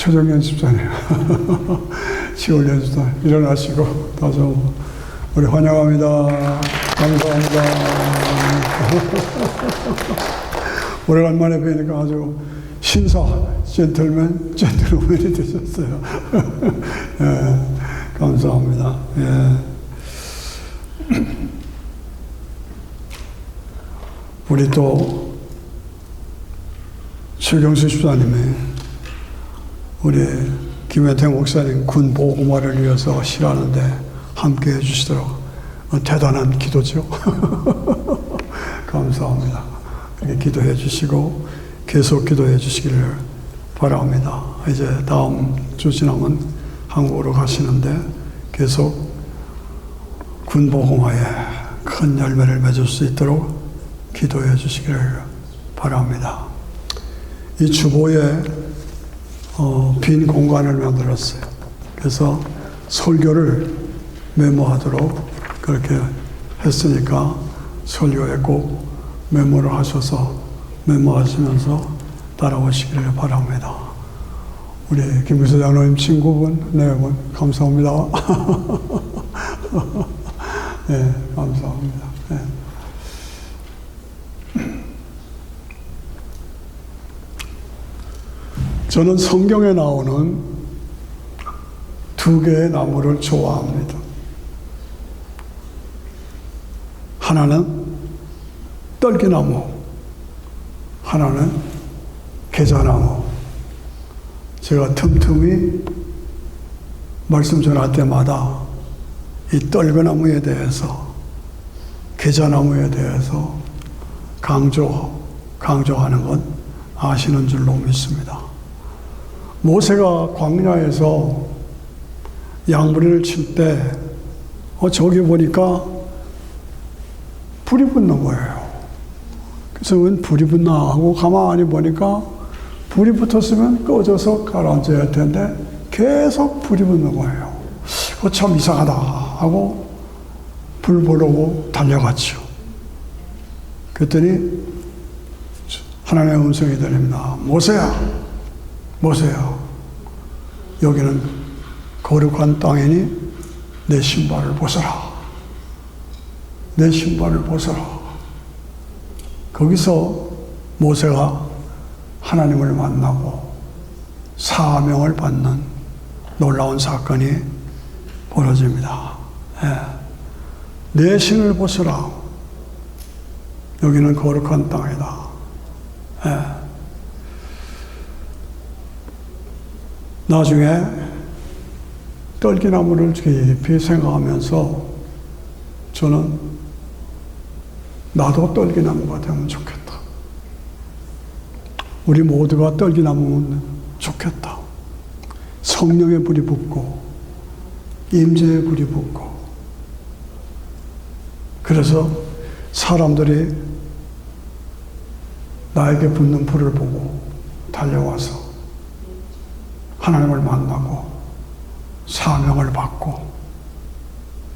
최정현 집사님, 시골 연수사 일어나시고 다시 한번 우리 환영합니다. 감사합니다. 오래간만에 뵈니까 아주 신사, 젠틀맨이 되셨어요. 예, 감사합니다. 예. 우리 또 최경수 집사님이 우리 김혜태 목사님 군 보고마를 위해서 실하는데 함께 해주시도록 대단한 기도죠. 감사합니다. 이렇게 기도해 주시고 계속 기도해 주시기를 바랍니다. 이제 다음 주 지나면 한국으로 가시는데 계속 군 보고마에 큰 열매를 맺을 수 있도록 기도해 주시기를 바랍니다. 이 주보에 빈 공간을 만들었어요. 그래서 설교를 메모하도록 그렇게 했으니까 설교에 꼭 메모를 하셔서 메모하시면서 따라오시기를 바랍니다. 우리 김부서 장로님 친구분, 네 분 감사합니다. 네, 감사합니다. 네. 저는 성경에 나오는 두 개의 나무를 좋아합니다. 하나는 떨기나무, 하나는 계자나무. 제가 틈틈이 말씀 전할 때마다 이 떨기나무에 대해서, 계자나무에 대해서 강조하는 건 아시는 줄로 믿습니다. 모세가 광야에서 양부리를 칠 때 저기 보니까 불이 붙는 거예요. 그래서 웬 불이 붙나 하고 가만히 보니까 불이 붙었으면 꺼져서 가라앉아야 할 텐데 계속 불이 붙는 거예요. 참 이상하다 하고 불 보려고 달려갔죠. 그랬더니 하나님의 음성이 들립니다. 모세야, 여기는 거룩한 땅이니 내 신발을 벗어라. 내 신발을 벗어라. 거기서 모세가 하나님을 만나고 사명을 받는 놀라운 사건이 벌어집니다. 예. 내 신을 벗어라. 여기는 거룩한 땅이다. 예. 나중에 떨기나무를 깊이 생각하면서 저는 나도 떨기나무가 되면 좋겠다. 우리 모두가 떨기나무면 좋겠다. 성령의 불이 붙고 임재의 불이 붙고 그래서 사람들이 나에게 붙는 불을 보고 달려와서 하나님을 만나고 사명을 받고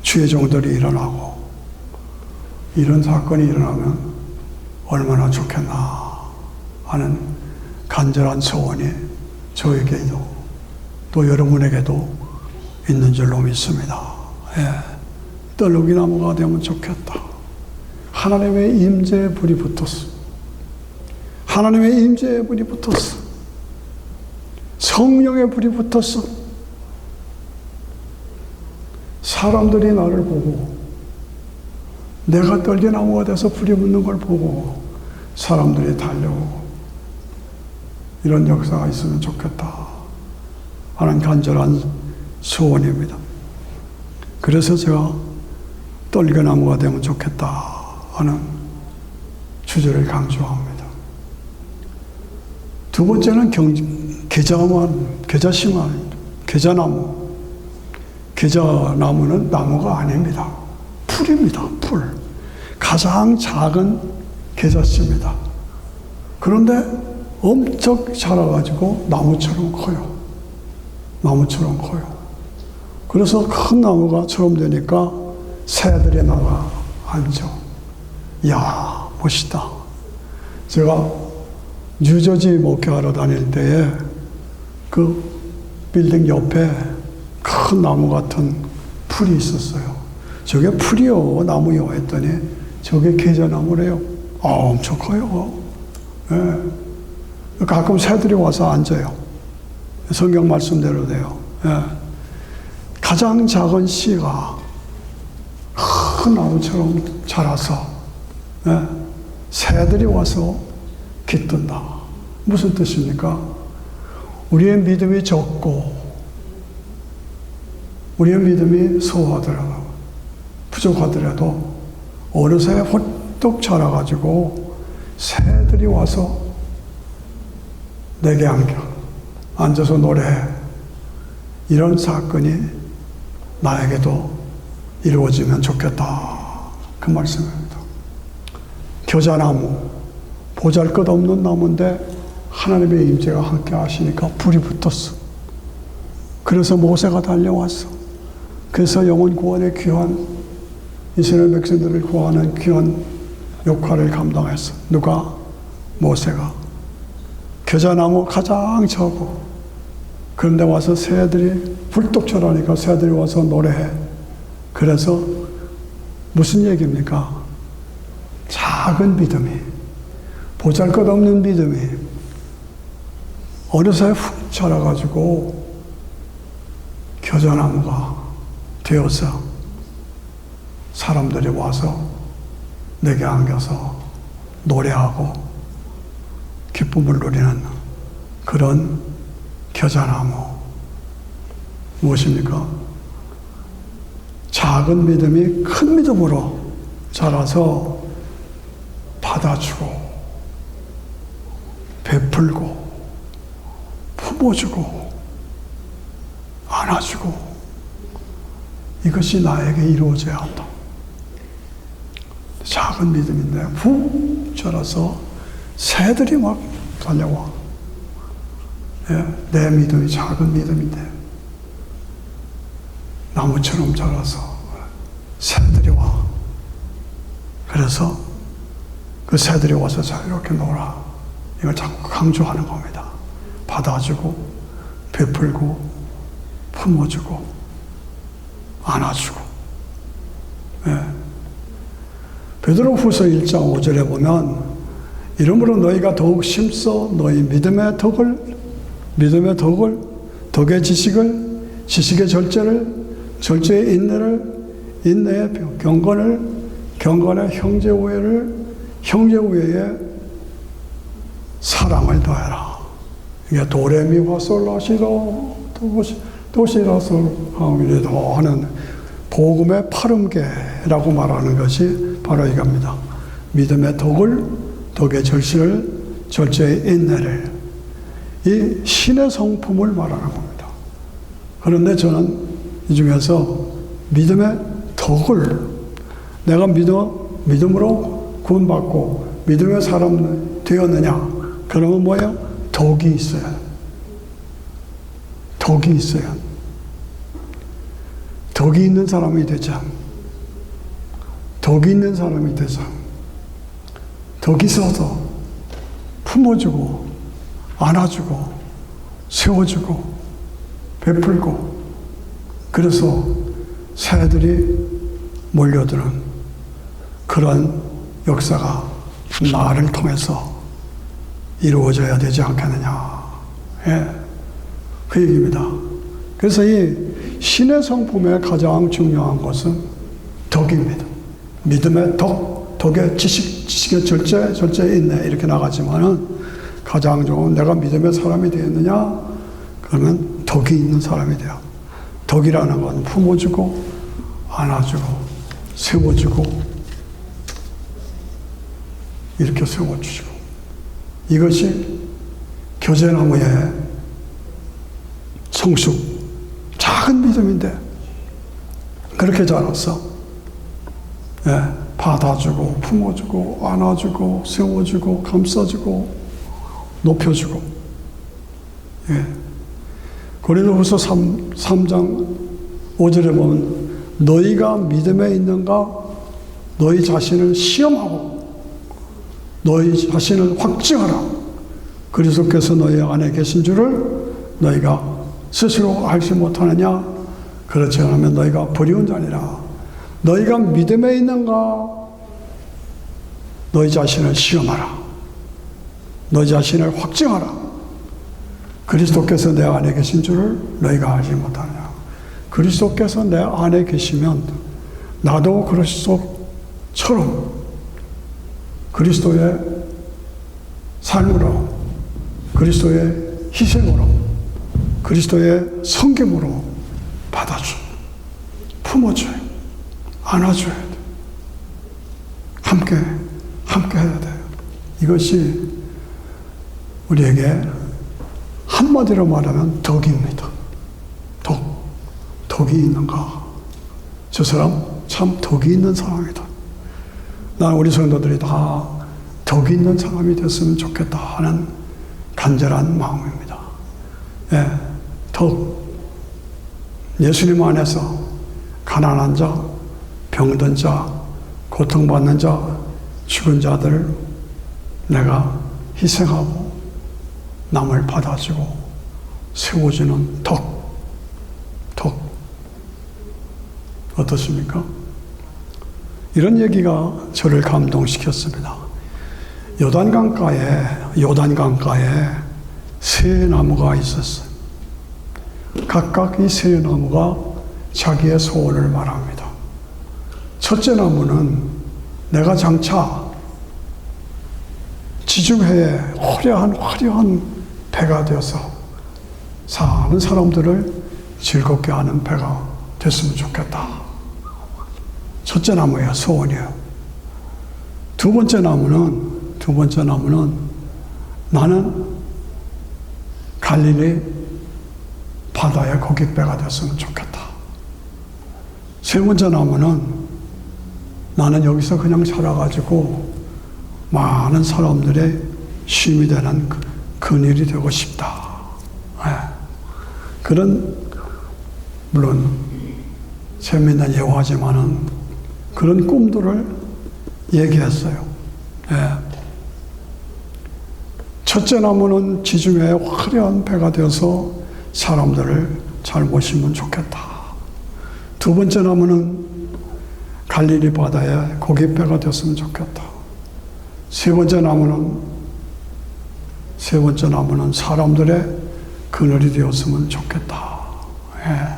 주의 종들이 일어나고 이런 사건이 일어나면 얼마나 좋겠나 하는 간절한 소원이 저에게도 또 여러분에게도 있는 줄로 믿습니다. 예. 떨기나무가 되면 좋겠다. 하나님의 임재의 불이 붙었어. 하나님의 임재의 불이 붙었어. 성령의 불이 붙었어. 사람들이 나를 보고 내가 떨기나무가 돼서 불이 붙는 걸 보고 사람들이 달려오고 이런 역사가 있으면 좋겠다 하는 간절한 소원입니다. 그래서 제가 떨기나무가 되면 좋겠다 하는 주제를 강조합니다. 두 번째는 계자나무. 계자나무는 나무가 아닙니다. 풀입니다. 풀. 가장 작은 계자씨입니다. 그런데 엄청 자라가지고 나무처럼 커요. 나무처럼 커요. 그래서 큰 나무가처럼 되니까 새들이 나가 앉아. 이야, 멋있다. 제가 뉴저지 목회하러 다닐 때에 그 빌딩 옆에 큰 나무 같은 풀이 있었어요. 저게 풀이요, 나무요 했더니 저게 계자나무래요. 엄청 커요. 예. 가끔 새들이 와서 앉아요. 성경 말씀대로 돼요. 예. 가장 작은 씨가 큰 나무처럼 자라서 예. 새들이 와서 깃든다. 무슨 뜻입니까? 우리의 믿음이 적고 우리의 믿음이 소하더라도 부족하더라도 어느 새에 홀뚝 자라가지고 새들이 와서 내게 앉아서 노래해. 이런 사건이 나에게도 이루어지면 좋겠다. 그 말씀입니다. 겨자나무, 보잘것없는 나무인데 하나님의 임재가 함께 하시니까 불이 붙었어. 그래서 모세가 달려왔어. 그래서 영혼 구원의 귀한 이스라엘 백성들을 구하는 귀한 역할을 감당했어. 누가? 모세가. 겨자나무 가장 적고 그런데 와서 새들이 훌떡 자라니까 새들이 와서 노래해. 그래서 무슨 얘기입니까? 작은 믿음이, 보잘것없는 믿음이 어느새 훅 자라가지고 겨자나무가 되어서 사람들이 와서 내게 안겨서 노래하고 기쁨을 누리는 그런 겨자나무. 무엇입니까? 작은 믿음이 큰 믿음으로 자라서 받아주고 베풀고 품어주고 안아주고 이것이 나에게 이루어져야 한다. 작은 믿음인데 훅 자라서 새들이 막 달려와. 예, 내 믿음이 작은 믿음인데 나무처럼 자라서 새들이 와. 그래서 그 새들이 와서 자유롭게 놀아. 이걸 자꾸 강조하는 겁니다. 받아주고 베풀고 품어주고 안아주고. 예. 베드로후서 1장 5절에 보면 이러므로 너희가 더욱 심써 너희 믿음의 덕을 덕의 지식을 지식의 절제를 절제의 인내의 경건에 형제 우애에 사랑을 더해라. 이게 도레미파솔라시도 도시라솔 하미레도 하는 복음의 팔음계라고 말하는 것이 바로 이겁니다. 믿음의 덕의 절제의 인내를, 이 신의 성품을 말하는 겁니다. 그런데 저는 이 중에서 믿음의 덕을, 내가 믿음으로 구원받고 믿음의 사람 되었느냐? 그러면 뭐예요? 덕이 있어야. 덕이 있어야. 덕이 있는 사람이 되자. 덕이 있는 사람이 되자. 덕이 있어서 품어주고 안아주고 세워주고 베풀고, 그래서 새들이 몰려드는 그런 역사가 나를 통해서 이루어져야 되지 않겠느냐. 예, 그 얘기입니다. 그래서 이 신의 성품의 가장 중요한 것은 덕입니다. 믿음의 덕의 지식의 절제 있네 이렇게 나가지만은 가장 좋은, 내가 믿음의 사람이 되었느냐? 그러면 덕이 있는 사람이 돼요. 덕이라는 건 품어주고 안아주고 세워주고 이렇게 세워주시고, 이것이 겨자나무의 성숙, 작은 믿음인데 그렇게 자랐어. 예, 받아주고 품어주고 안아주고 세워주고 감싸주고 높여주고. 예. 고린도후서 3장 5절에 보면 너희가 믿음에 있는가 너희 자신을 시험하고 너희 자신을 확증하라. 그리스도께서 너희 안에 계신 줄을 너희가 스스로 알지 못하느냐? 그렇지 않으면 너희가 버리운 자니라. 너희가 믿음에 있는가? 너희 자신을 시험하라. 너희 자신을 확증하라. 그리스도께서 내 안에 계신 줄을 너희가 알지 못하느냐? 그리스도께서 내 안에 계시면 나도 그리스도처럼 그리스도의 삶으로, 그리스도의 희생으로, 그리스도의 섬김으로 받아줘, 품어줘요, 안아줘야 돼. 함께 해야 돼요. 이것이 우리에게 한마디로 말하면 덕입니다. 덕이 있는가? 저 사람 참 덕이 있는 사람이다. 난 우리 성도들이 다 덕이 있는 사람이 됐으면 좋겠다 하는 간절한 마음입니다. 예, 덕. 예수님 안에서 가난한 자, 병든 자, 고통받는 자, 죽은 자들 내가 희생하고 남을 받아주고 세워주는 덕. 어떻습니까? 이런 얘기가 저를 감동시켰습니다. 요단강가에 세 나무가 있었어요. 각각 이 세 나무가 자기의 소원을 말합니다. 첫째 나무는 내가 장차 지중해에 화려한 배가 되어서 사는 사람들을 즐겁게 하는 배가 됐으면 좋겠다. 첫째 나무예요. 소원이에요. 두 번째 나무는 나는 갈릴리 바다의 고깃배가 됐으면 좋겠다. 세 번째 나무는 나는 여기서 그냥 살아가지고 많은 사람들의 쉼이 되는 그늘이 되고 싶다. 네. 그런, 물론 재미있는 예화지만은 그런 꿈들을 얘기했어요. 네. 첫째 나무는 지중해에 화려한 배가 되어서 사람들을 잘 모시면 좋겠다. 두 번째 나무는 갈릴리 바다에 고깃배가 되었으면 좋겠다. 세 번째 나무는 사람들의 그늘이 되었으면 좋겠다. 예.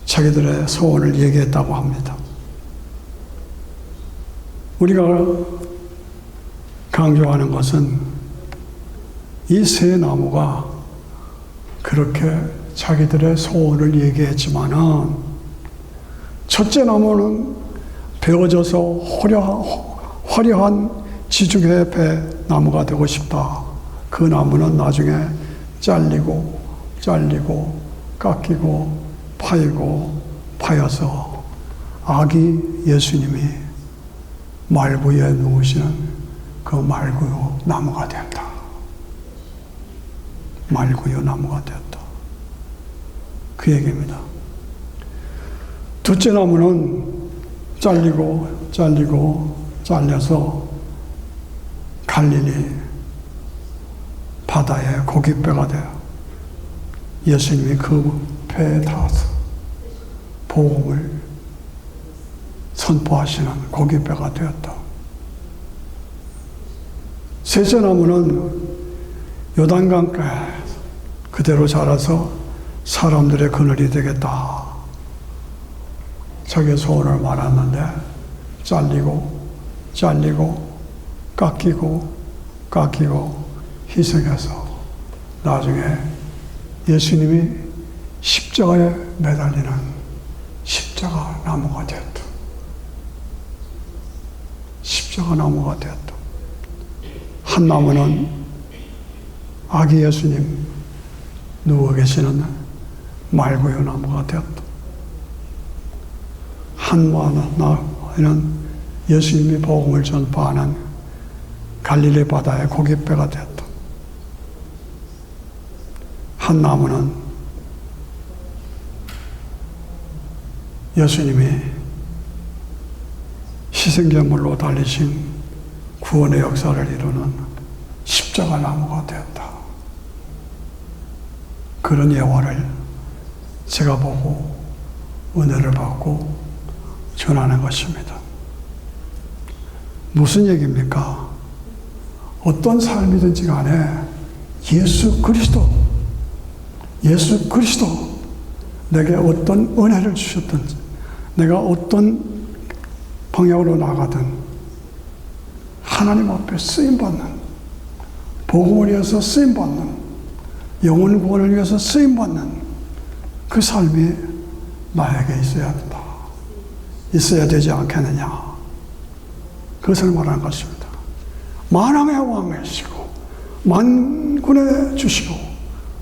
자기들의 소원을 얘기했다고 합니다. 우리가 강조하는 것은 이 세 나무가 그렇게 자기들의 소원을 얘기했지만은 첫째 나무는 베어져서 화려한 지중해 배 나무가 되고 싶다. 그 나무는 나중에 잘리고 깎이고 파여서 아기 예수님이 말구에 누우시는 그 말구유 나무가 된다. 말구유 나무가 되었다. 그 얘기입니다. 둘째 나무는 잘려서 갈릴리 바다에 고깃배가 돼요. 예수님이 그 배에 타서 복음을 선포하시는 고깃배가 되었다. 셋째 나무는 요단강가에 그대로 자라서 사람들의 그늘이 되겠다. 자기의 소원을 말았는데 잘리고 깎이고 희생해서 나중에 예수님이 십자가에 매달리는 십자가 나무가 되었다. 십자가 나무가 되었다. 한 나무는 아기 예수님 누워 계시는 말구유 나무가 되었다. 한 나무는 예수님이 복음을 전파하는 갈릴리 바다의 고깃배가 되었다. 한 나무는 예수님이 희생제물로 달리신 구원의 역사를 이루는 십자가 나무가 되었다. 그런 예화를 제가 보고 은혜를 받고 전하는 것입니다. 무슨 얘기입니까? 어떤 삶이든지 간에 예수 그리스도 내게 어떤 은혜를 주셨든지 내가 어떤 방향으로 나가든 하나님 앞에 쓰임받는, 복음을 위해서 쓰임받는, 영혼 구원을 위해서 쓰임받는 그 삶이 나에게 있어야 된다. 있어야 되지 않겠느냐. 그것을 말하는 것입니다. 만왕의 왕이시고 만군의 주시고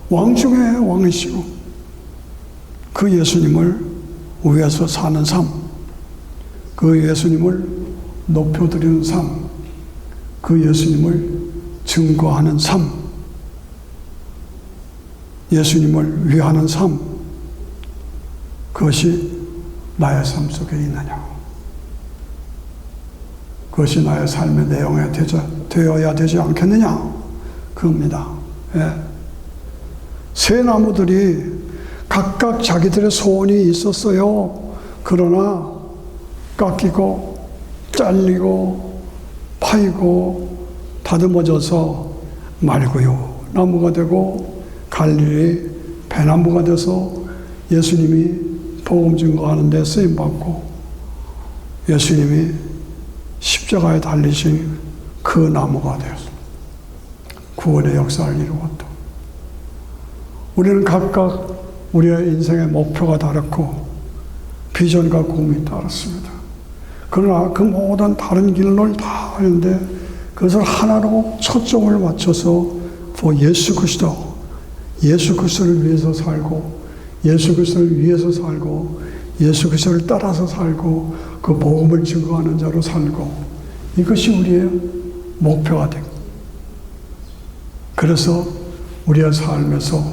왕 중의 왕이시고 그 예수님을 위해서 사는 삶, 그 예수님을 높여드리는 삶, 그 예수님을 증거하는 삶, 예수님을 위하는 삶, 그것이 나의 삶 속에 있느냐. 그것이 나의 삶의 내용에 되어야 되지 않겠느냐. 그겁니다. 예. 세 나무들이 각각 자기들의 소원이 있었어요. 그러나 깎이고 잘리고 파이고 다듬어져서 말고요 나무가 되고 갈릴리 배나무가 돼서 예수님이 복음 증거하는 데 쓰임받고 예수님이 십자가에 달리신 그 나무가 되었습니다. 구원의 역사를 이루었다. 우리는 각각 우리의 인생의 목표가 다르고 비전과 꿈이 다릅니다. 그러나 그 모든 다른 길을 다 하는데 그것을 하나로 초점을 맞춰서 예수 그리스도를 위해서 살고 예수 그리스도를 위해서 살고 예수 그리스도를 따라서 살고 그 복음을 증거하는 자로 살고 이것이 우리의 목표가 되고 그래서 우리의 삶에서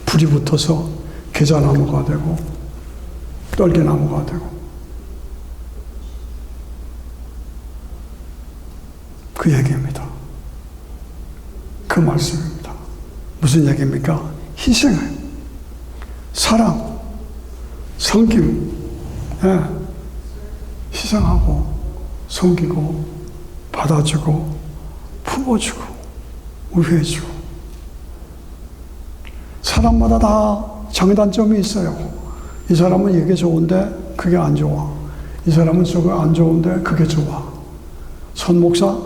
불이 붙어서 계자나무가 되고 떨기나무가 되고 그 얘기입니다. 그 말씀입니다. 무슨 얘기입니까? 희생을, 사랑, 섬김, 예. 희생하고 섬기고 받아주고 품어주고 우회해주고 사람마다 다 장단점이 있어요. 이 사람은 이게 좋은데 그게 안 좋아. 이 사람은 저거 안 좋은데 그게 좋아. 선 목사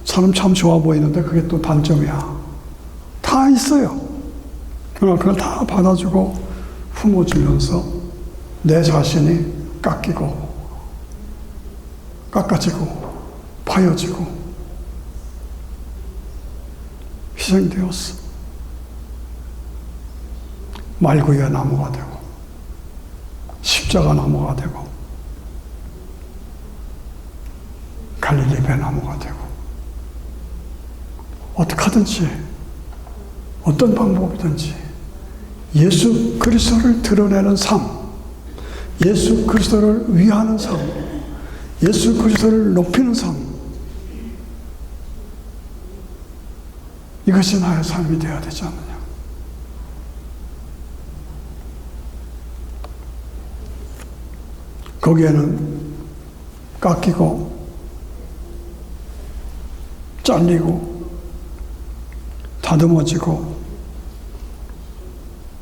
사람 참 좋아 보이는데 그게 또 단점이야. 다 있어요. 그러나 그걸 다 받아주고 품어주면서 내 자신이 깎아지고 파여지고 희생되었어. 말구이의 나무가 되고 십자가 나무가 되고 갈릴리 배나무가 되고 어떻게 하든지 어떤 방법이든지 예수 그리스도를 드러내는 삶, 예수 그리스도를 위하는 삶, 예수 그리스도를 높이는 삶, 이것이 나의 삶이 되어야 되지 않느냐. 거기에는 깎이고 잘리고 다듬어지고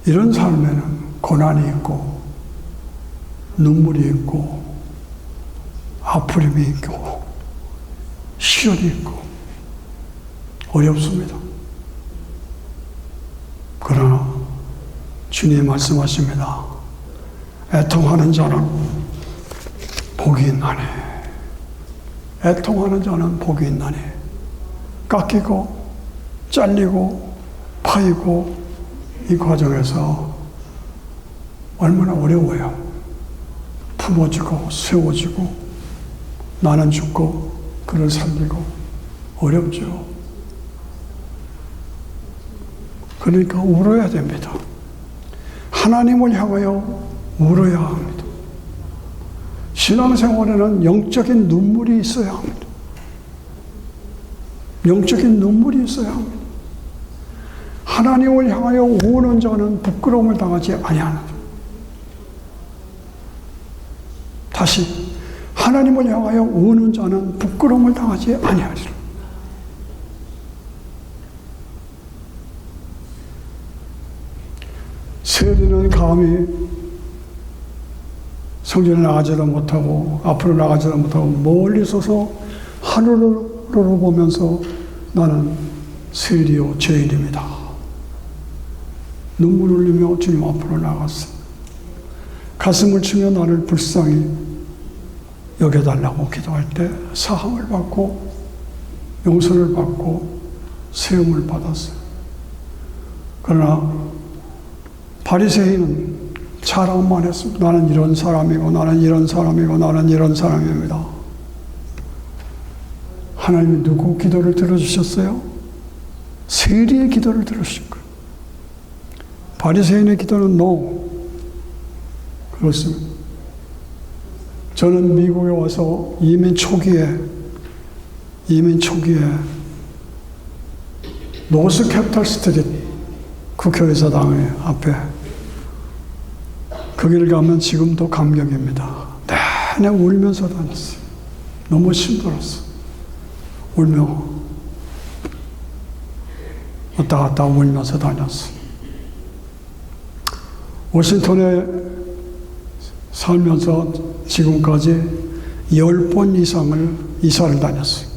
이런 삶에는 고난이 있고 눈물이 있고 아프림이 있고 시련이 있고 어렵습니다. 그러나 주님 말씀하십니다. 애통하는 자는 복이 있나니, 애통하는 자는 복이 있나니. 깎이고 잘리고 파이고 이 과정에서 얼마나 어려워요. 품어주고 세워주고 나는 죽고 그를 살리고 어렵죠. 그러니까 울어야 됩니다. 하나님을 향하여 울어야 합니다. 신앙생활에는 영적인 눈물이 있어야 합니다. 영적인 눈물이 있어야 합니다. 하나님을 향하여 우는 자는 부끄러움을 당하지 아니하느니라. 다시 하나님을 향하여 우는 자는 부끄러움을 당하지 아니하리라. 세리는 감히 성전에 나가지도 못하고 앞으로 나가지도 못하고 멀리 서서 하늘을 보면서 나는 세리요 죄인입니다. 눈물 흘리며 주님 앞으로 나갔어. 가슴을 치며 나를 불쌍히 여겨달라고 기도할 때 사함을 받고 용서를 받고 세움을 받았어요. 그러나 바리새인은 자랑만 했습니다. 나는 이런 사람이고 나는 이런 사람이고 나는 이런 사람입니다. 하나님이 누구 기도를 들어주셨어요? 세리의 기도를 들으신 거예요. 바리새인의 기도는 no. 그렇습니다. 저는 미국에 와서 이민 초기에 노스 캐피탈 스트릿 국회의사당 앞에 거기를 가면 지금도 감격입니다. 내내 울면서 다녔어요. 너무 힘들었어. 울며 왔다 갔다 울면서 다녔어요. 워싱턴에 살면서 지금까지 10번 이상을 이사를 다녔어요.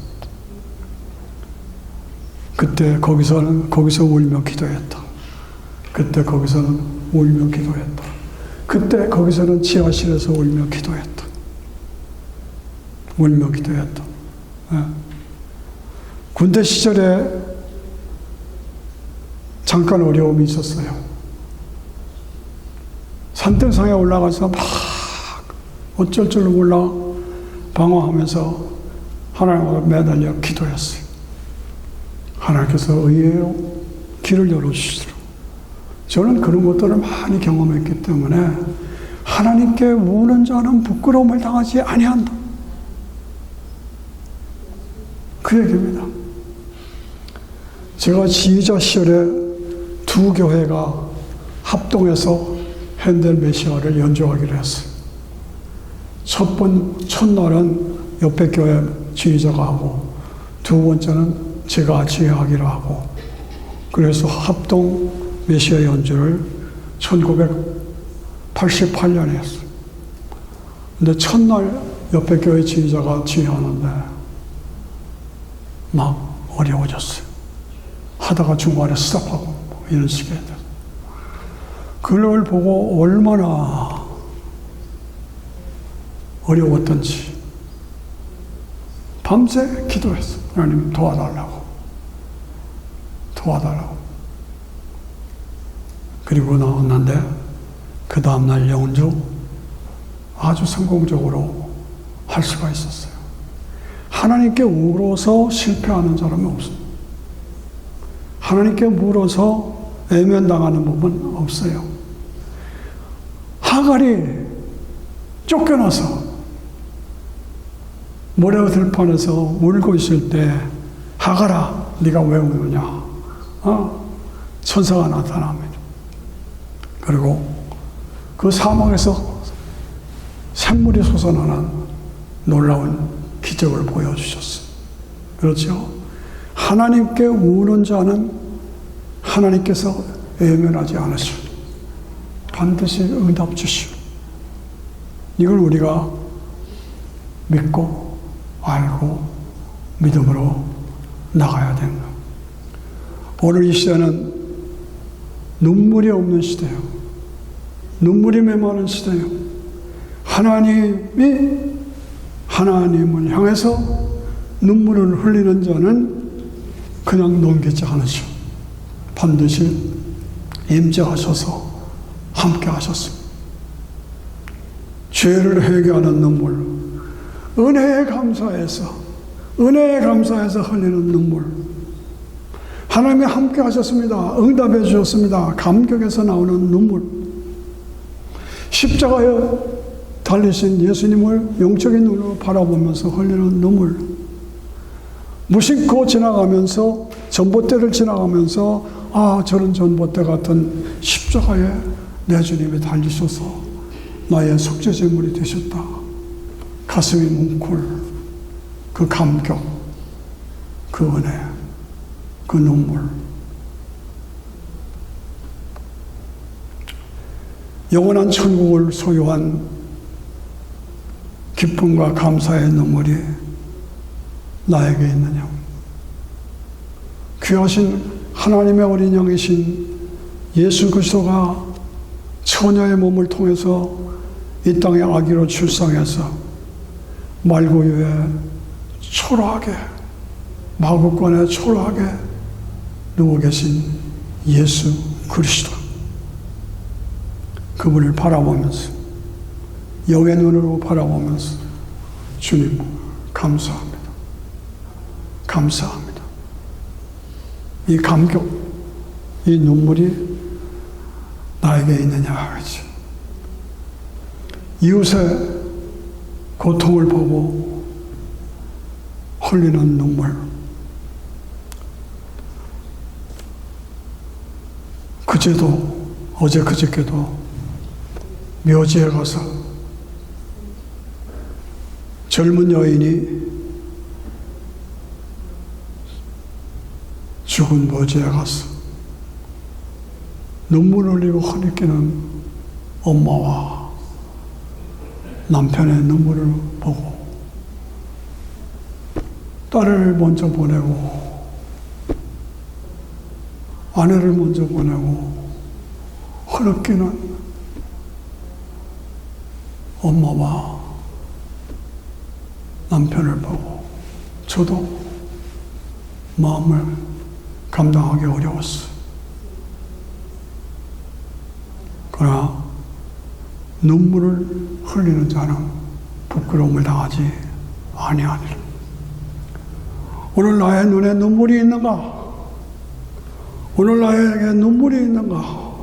그때 거기서 울며 기도했다. 그때 거기서는 울며 기도했다. 그때 거기서는 지하실에서 울며 기도했다. 울며 기도했다. 네. 군대 시절에 잠깐 어려움이 있었어요. 산등상에 올라가서 막 어쩔 줄 몰라 방황하면서 하나님과 매달려 기도했어요. 하나님께서 의외로 길을 열어주시더라고요. 저는 그런 것들을 많이 경험했기 때문에 하나님께 우는 자는 부끄러움을 당하지 아니한다. 그 얘기입니다. 제가 지휘자 시절에 두 교회가 합동해서 핸델 메시아를 연주하기로 했어요. 첫날은 옆에 교회 지휘자가 하고 두 번째는 제가 지휘하기로 하고 그래서 합동 메시아 연주를 1988년에 했어요. 근데 첫날 옆에 교회 지휘자가 지휘하는데 막 어려워졌어요. 하다가 중간에 스톱하고 이런 식의 됐어요. 그걸 보고 얼마나 어려웠던지 밤새 기도했어요. 하나님 도와달라고. 그리고 나왔는데 그 다음날 연주 아주 성공적으로 할 수가 있었어요. 하나님께 울어서 실패하는 사람은 없어요. 하나님께 물어서 외면당하는 법은 없어요. 하갈이 쫓겨나서 모래 들판에서 울고 있을 때 하갈아 네가 왜 우느냐? 천사가 나타납니다. 그리고 그 사막에서 샘물이 솟아나는 놀라운 기적을 보여주셨어요. 그렇죠? 하나님께 우는 자는 하나님께서 외면하지 않으시오. 반드시 응답 주시오. 이걸 우리가 믿고 알고 믿음으로 나가야 된다. 오늘 이 시대는 눈물이 없는 시대예요. 눈물이 메마른 시대예요. 하나님을 향해서 눈물을 흘리는 자는 그냥 넘기지 않으시오. 반드시 임재하셔서 함께 하셨습니다. 죄를 회개하는 눈물, 은혜에 감사해서 흘리는 눈물. 하나님이 함께 하셨습니다. 응답해 주셨습니다. 감격에서 나오는 눈물. 십자가에 달리신 예수님을 영적인 눈으로 바라보면서 흘리는 눈물. 무심코 지나가면서 전봇대를 지나가면서 저런 전봇대 같은 십자가에 내 주님이 달리셔서 나의 속죄제물이 되셨다. 가슴이 뭉클, 그 감격, 그 은혜, 그 눈물. 영원한 천국을 소유한 기쁨과 감사의 눈물이 나에게 있느냐. 귀하신 하나님의 어린 양이신 예수 그리스도가 처녀의 몸을 통해서 이 땅에 아기로 출생해서 말구유에 초라하게, 마구간에 초라하게 누워 계신 예수 그리스도, 그분을 바라보면서, 영의 눈으로 바라보면서 주님 감사합니다. 감사합니다. 이 감격, 이 눈물이 나에게 있느냐 하지. 이웃의 고통을 보고 흘리는 눈물. 그제도, 어제 그저께도 묘지에 가서 젊은 여인이 죽은 묘지에 가서 눈물 흘리고 흐느끼는 엄마와 남편의 눈물을 보고 딸을 먼저 보내고 아내를 먼저 보내고 흐느끼는 엄마와 남편을 보고 저도 마음을 감당하기 어려웠어요. 그러나 눈물을 흘리는 자는 부끄러움을 당하지 아니하니라. 오늘 나의 눈에 눈물이 있는가? 오늘 나에게 눈물이 있는가?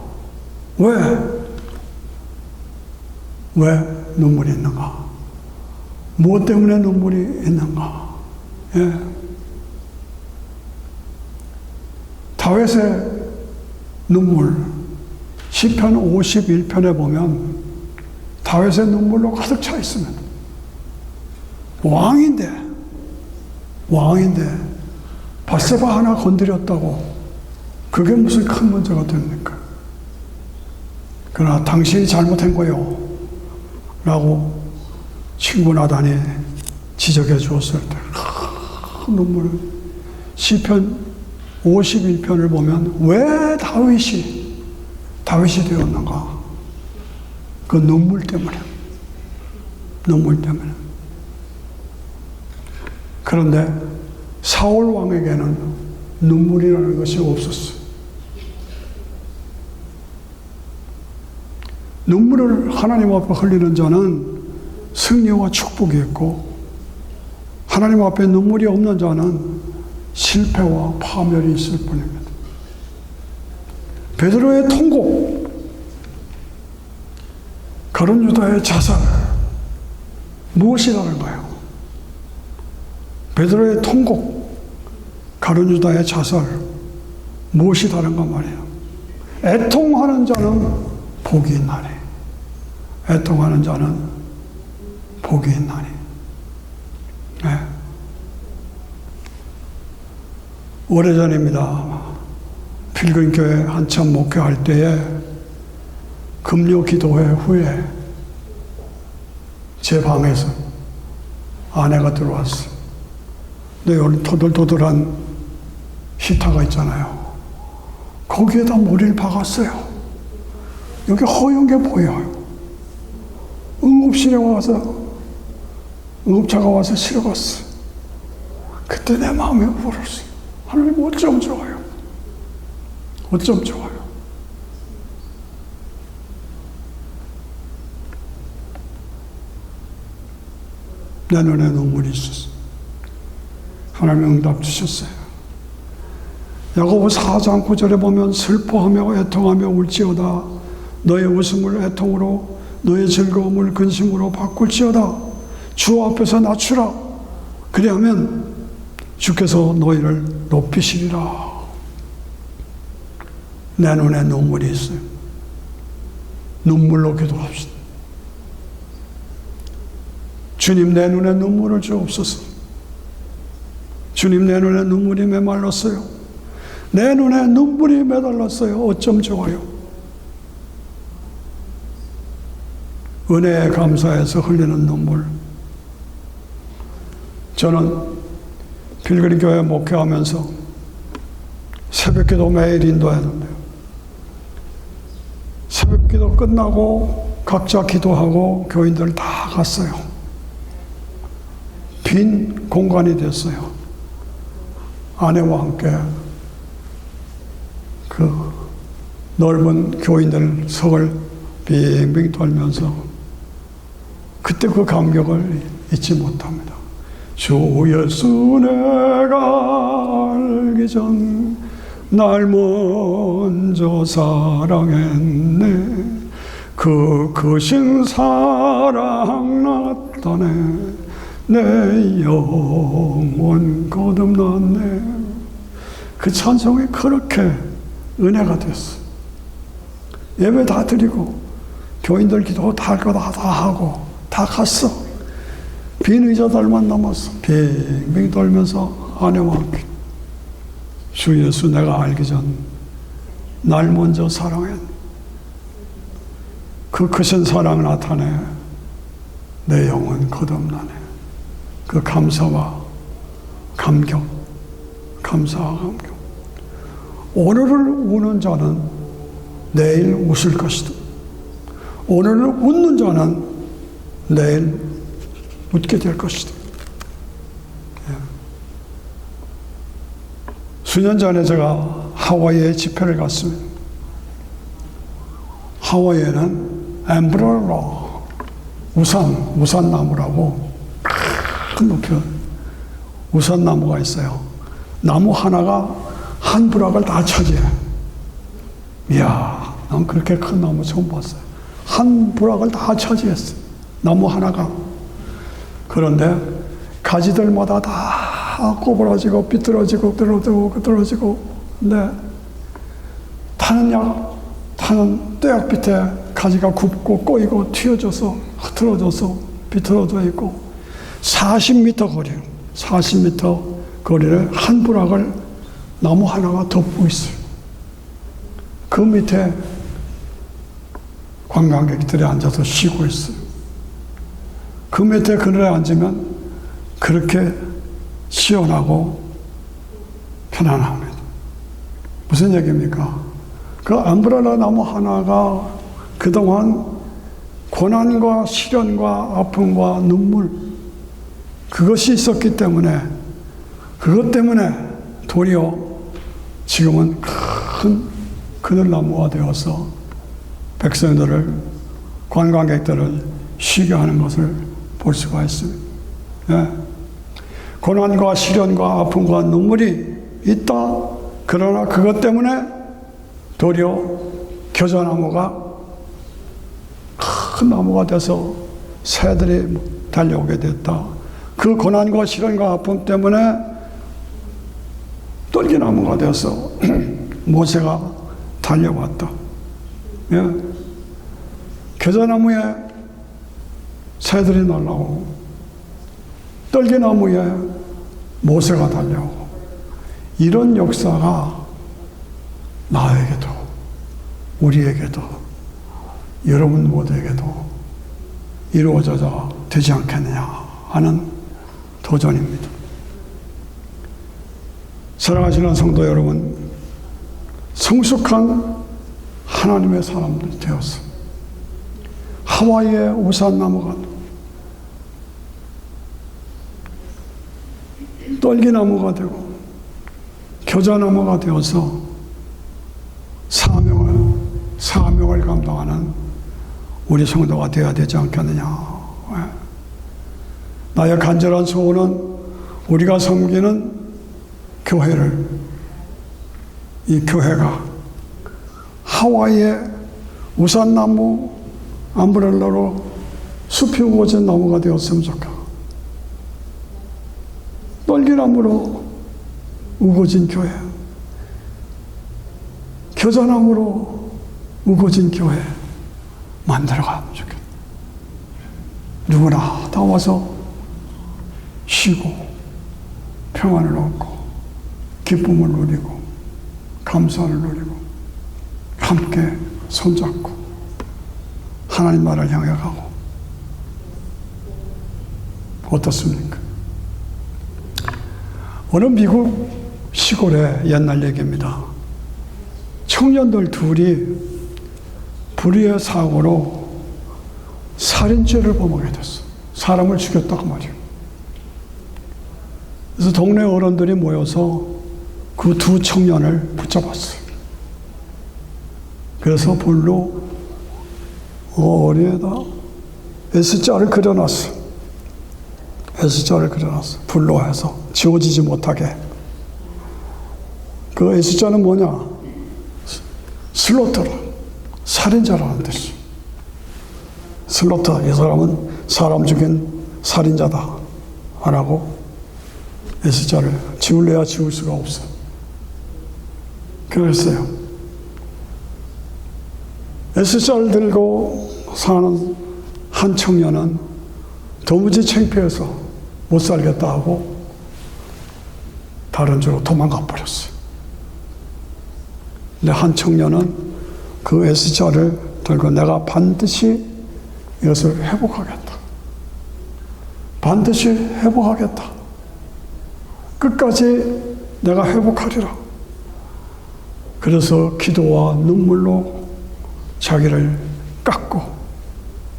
왜 눈물이 있는가? 무엇 때문에 눈물이 있는가? 예. 다윗의 눈물, 시편 51편에 보면 다윗의 눈물로 가득 차 있습니다. 왕인데 밧세바 하나 건드렸다고 그게 무슨 큰 문제가 됩니까? 그러나 당신이 잘못한 거요 라고 친구 나단이 지적해 주었을 때 눈물을, 시편 51편을 보면 왜 다윗이 되었는가? 그 눈물 때문에. 그런데 사울 왕에게는 눈물이라는 것이 없었어요. 눈물을 하나님 앞에 흘리는 자는 승리와 축복이 있고, 하나님 앞에 눈물이 없는 자는 실패와 파멸이 있을 뿐입니다. 베드로의 통곡, 가룟 유다의 자살, 무엇이라는가요? 베드로의 통곡, 가룟 유다의 자살, 무엇이 다른가 말이에요. 애통하는 자는 복이 있나니. 애통하는 자는 복이 있나니. 네. 오래전입니다. 필근교회 한참 목회할 때에 금요 기도회 후에 제 방에서 아내가 들어왔어요. 근데 여기 토들토들한 히터가 있잖아요. 거기에다 머리를 박았어요. 여기 허연 게 보여요. 응급실에 와서, 응급차가 와서 실어갔어요. 그때 내 마음이 울었어요. 하나님 어쩜 좋아요. 어쩜 좋아요. 내 눈에 눈물이 있었어요. 하나님 응답 주셨어요. 야고보 4장 9절에 보면 슬퍼하며 애통하며 울지어다. 너의 웃음을 애통으로, 너의 즐거움을 근심으로 바꿀지어다. 주 앞에서 낮추라. 그리하면 주께서 너희를 높이시리라. 내 눈에 눈물이 있어요. 눈물로 기도합시다. 주님, 내 눈에 눈물을 주옵소서. 주님, 내 눈에 눈물이 메말랐어요. 내 눈에 눈물이 매달렸어요. 어쩜 좋아요. 은혜에 감사해서 흘리는 눈물. 저는 빌그림 교회 목회하면서 새벽기도 매일 인도했는데요. 새벽기도 끝나고 각자 기도하고 교인들 다 갔어요. 빈 공간이 됐어요. 아내와 함께 그 넓은 교인들 석을 빙빙 돌면서 그때 그 감격을 잊지 못합니다. 주 예수 내가 알기 전 날 먼저 사랑했네. 그 크신 사랑 나타내 내 영혼 거듭났네. 그 찬송이 그렇게 은혜가 됐어. 예배 다 드리고 교인들 기도 다 할 거 다 하고 다 갔어. 빈 의자들만 남았어. 빙빙 돌면서 아내와 함께 주 예수 내가 알기 전 날 먼저 사랑했네. 그 크신 사랑 나타내 내 영혼 거듭나네. 그 감사와 감격, 감사와 감격. 오늘을 우는 자는 내일 웃을 것이다. 오늘을 웃는 자는 내일 웃게 될 것이다. 수년 전에 제가 하와이에 집회를 갔습니다. 하와이에는 엠브렐라, 우산나무라고 큰 높이 우산나무가 있어요. 나무 하나가 한 부락을 다 차지해. 이야, 난 그렇게 큰 나무 처음 봤어요. 한 부락을 다 차지했어요. 나무 하나가. 그런데 가지들마다 다 꼬부라지고 삐뚤어지고 근데 타는 떼약 밑에 가지가 굽고 꼬이고 튀어져서 흐트러져서 비틀어져 있고 40m 거리를 한 부락을 나무 하나가 덮고 있어요. 그 밑에 관광객들이 앉아서 쉬고 있어요. 그 밑에 그늘에 앉으면 그렇게 시원하고 편안합니다. 무슨 얘기입니까? 그 암브렐라 나무 하나가 그동안 고난과 시련과 아픔과 눈물 그것이 있었기 때문에 그것 때문에 도리어 지금은 큰 그늘나무가 되어서 백성들을 관광객들을 쉬게 하는 것을 볼 수가 있습니다. 네. 고난과 시련과 아픔과 눈물이 있다. 그러나 그것 때문에 도리어 겨자나무가 큰 나무가 돼서 새들이 달려오게 됐다. 그 고난과 시련과 아픔 때문에 떨기나무가 되어서 모세가 달려왔다. 예. 겨자나무에 새들이 날라오고 떨기나무에 모세가 달려오고 이런 역사가 나에게도 우리에게도 여러분 모두에게도 이루어져야 되지 않겠느냐 하는 도전입니다. 사랑하시는 성도 여러분, 성숙한 하나님의 사람들이 되었어. 하와이의 우산나무가 떨기나무가 되고 겨자나무가 되어서 사명을 감당하는 우리 성도가 되어야 되지 않겠느냐. 나의 간절한 소원은 우리가 섬기는 교회를, 이 교회가 하와이의 우산나무 암브렐라로 숲이 우거진 나무가 되었으면 좋겠고 떨기나무로 우거진 교회, 겨자나무로 우거진 교회 만들어가면 좋겠다. 누구나 다 와서 쉬고 평안을 얻고 기쁨을 누리고 감사를 누리고 함께 손잡고 하나님 나라를 향해 가고 어떻습니까? 어느 미국 시골의 옛날 얘기입니다. 청년들 둘이 불의의 사고로 살인죄를 범하게 됐어. 사람을 죽였다고 말이에요. 그래서 동네 어른들이 모여서 그 두 청년을 붙잡았어요. 그래서 불로 어리에다 S자를 그려놨어. S자를 그려놨어. 불로 해서 지워지지 못하게. 그 S자는 뭐냐? 슬로터라. 살인자라는 뜻이에요. 슬로터. 이 사람은 사람 죽인 살인자다. 안 하고 S자를 지울래야 지울 수가 없어. 그랬어요. S자를 들고 사는 한 청년은 도무지 창피해서 못 살겠다 하고 다른 쪽으로 도망가 버렸어요. 근데 한 청년은 그 S자를 들고 내가 반드시 이것을 회복하겠다. 반드시 회복하겠다. 끝까지 내가 회복하리라. 그래서 기도와 눈물로 자기를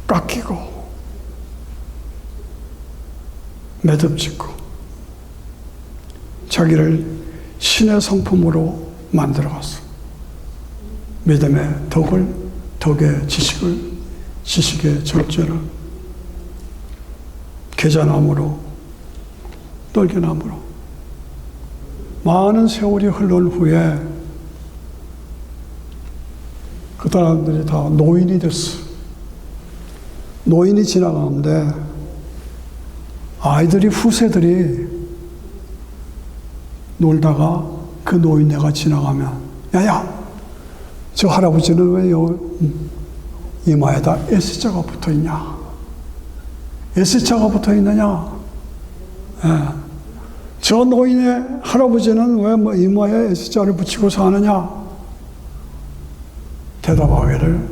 깎이고 매듭짓고 자기를 신의 성품으로 만들어갔어. 믿음의 덕을, 덕의 지식을, 지식의 절제를 계자나무로, 떨기나무로 많은 세월이 흘러온 후에 그 사람들이 다 노인이 됐어. 노인이 지나가는데 아이들이, 후세들이 놀다가 그 노인네가 지나가면 야야, 저 할아버지는 왜 이마에다 S자가 붙어있냐? S자가 붙어있느냐? 예. 저 노인의 할아버지는 왜 이마에 S자를 붙이고 사느냐? 대답하기를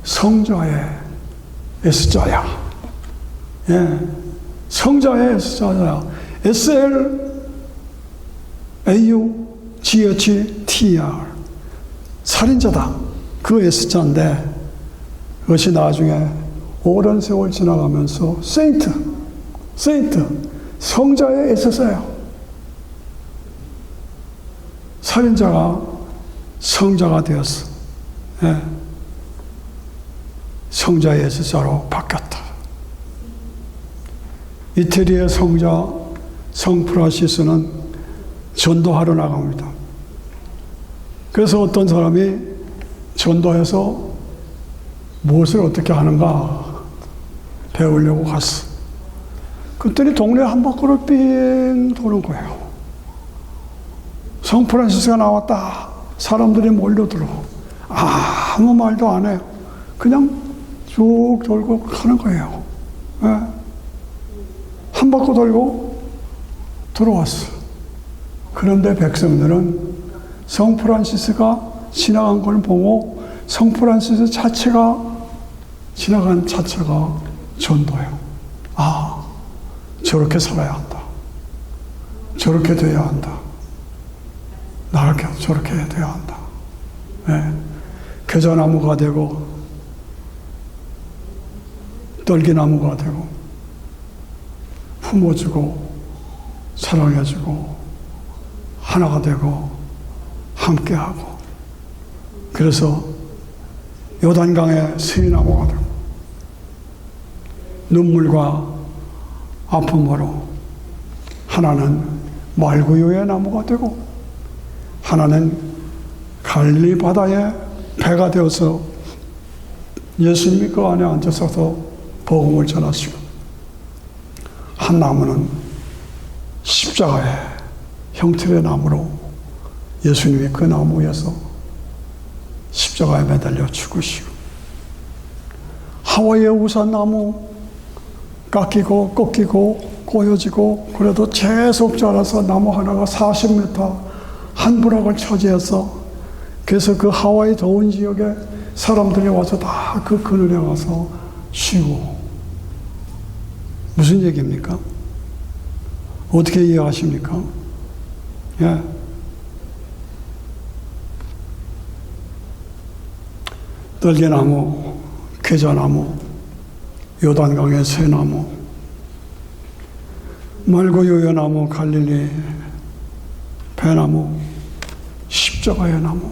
성자의 S자야. 예. 성자의 S자야. SLAUGHTR. 살인자다. 그 S자인데 그것이 나중에 오랜 세월 지나가면서 세인트, 성자의 S자예요. 살인자가 성자가 되었어. 예. 성자의 S자로 바뀌었다. 이태리의 성자 성프란시스는 전도하러 나갑니다. 그래서 어떤 사람이 전도해서 무엇을 어떻게 하는가 배우려고 갔어. 그랬더니 동네 한 바퀴를 삥 도는 거예요. 성프란시스가 나왔다. 사람들이 몰려들어. 아무 말도 안 해요. 그냥 쭉 돌고 가는 거예요. 네. 한 바퀴 돌고 들어왔어. 그런데 백성들은 성프란시스가 지나간 걸 보고 성프란시스 자체가 지나간 자체가 전도예요. 아, 저렇게 살아야 한다. 저렇게 돼야 한다. 나를 저렇게 돼야 한다. 네. 겨자나무가 되고 떨기나무가 되고 품어주고 사랑해주고 하나가 되고 함께하고 그래서 요단강의 새나무가 되고 눈물과 아픔으로 하나는 말구유의 나무가 되고 하나는 갈릴리 바다의 배가 되어서 예수님이 그 안에 앉아서서 복음을 전하시고 한 나무는 십자가의 형틀의 나무로 예수님이 그 나무에서 십자가에 매달려 죽으시고, 하와이의 우산나무 깎이고 꺾이고 꼬여지고 그래도 계속 자라서 나무 하나가 40m 한 부락을 차지해서, 그래서 그 하와이 더운 지역에 사람들이 와서 다 그 그늘에 와서 쉬고. 무슨 얘기입니까? 어떻게 이해하십니까? 예. 떨개나무, 괴자나무, 요단강의 새나무, 말고요요나무, 갈릴리 배나무, 십자가의 나무,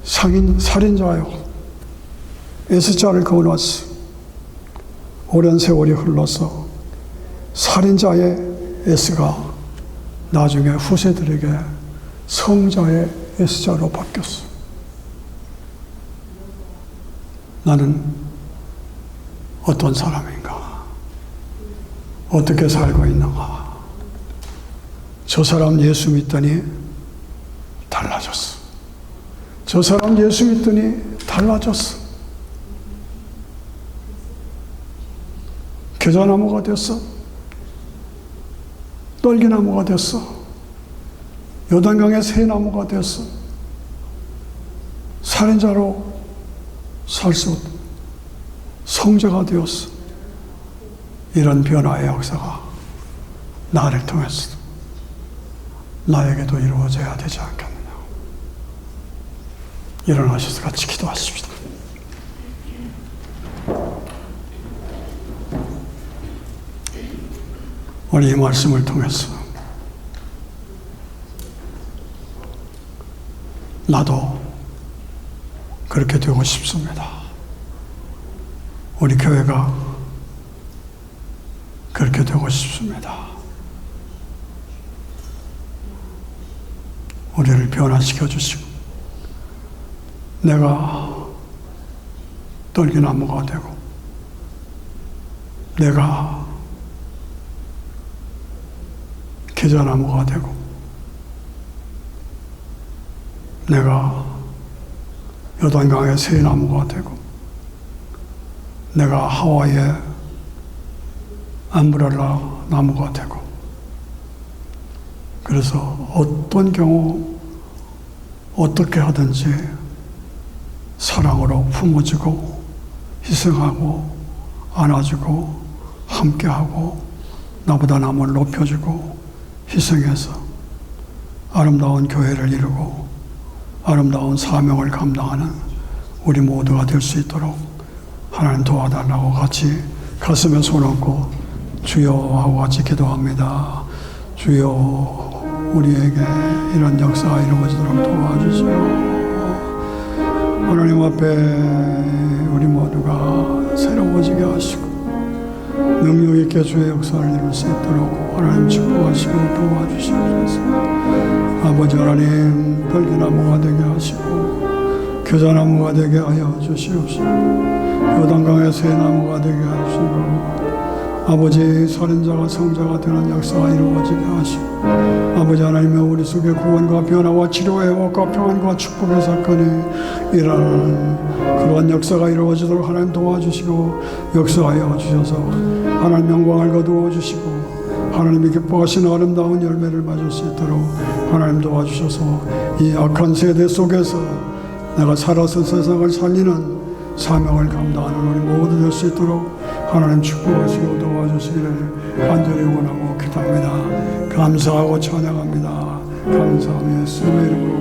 살인자요, S자를 그어놨어. 오랜 세월이 흘러서 살인자의 S가 나중에 후세들에게 성자의 S자로 바뀌었어. 나는 어떤 사람인가? 어떻게 살고 있는가? 저 사람 예수 믿더니 달라졌어. 저 사람 예수 믿더니 달라졌어. 겨자나무가 됐어. 떨기나무가 됐어. 요단강의 새나무가 됐어. 살인자로 살 수 없다. 성자가 되었어. 이런 변화의 역사가 나를 통해서 나에게도 이루어져야 되지 않겠느냐. 일어나셔서 같이 기도하십시다. 오늘 이 말씀을 통해서 나도 그렇게 되고 싶습니다. 우리 교회가 그렇게 되고 싶습니다. 우리를 변화시켜 주시고 내가 떨기나무가 되고 내가 겨자나무가 되고 내가 요단강의 새나무가 되고 내가 하와이의 암브렐라 나무가 되고, 그래서 어떤 경우 어떻게 하든지 사랑으로 품어주고 희생하고 안아주고 함께하고 나보다 남을 높여주고 희생해서 아름다운 교회를 이루고 아름다운 사명을 감당하는 우리 모두가 될 수 있도록 하나님 도와달라고 같이 가슴에 손 얹고 주여 하고 같이 기도합니다. 주여, 우리에게 이런 역사가 이루어지도록 도와주시오. 하나님 앞에 우리 모두가 새로워지게 하시고 능력 있게 주의 역사를 이룰 수 있도록 하나님 축복하시고 도와주시옵소서. 아버지 하나님, 떨기나무가 되게 하시고 겨자나무가 되게 하여 주시옵시고 요단강의 새나무가 되게 하시고 아버지, 살인자가 성자가 되는 역사가 이루어지게 하시고 아버지 하나님의 우리 속에 구원과 변화와 치료의 회복과 평안과 축복의 사건이 일어나는 그러한 역사가 이루어지도록 하나님 도와주시고 역사하여 주셔서 하나님 영광을 거두어 주시고 하나님이 기뻐하시는 아름다운 열매를 맞을 수 있도록 하나님 도와주셔서 이 악한 세대 속에서 내가 살아서 세상을 살리는 사명을 감당하는 우리 모두 될 수 있도록 하나님 축복하시고 도와주시기를 간절히 원하고 기도합니다. 감사하고 찬양합니다. 감사하며 예수님의 이름으로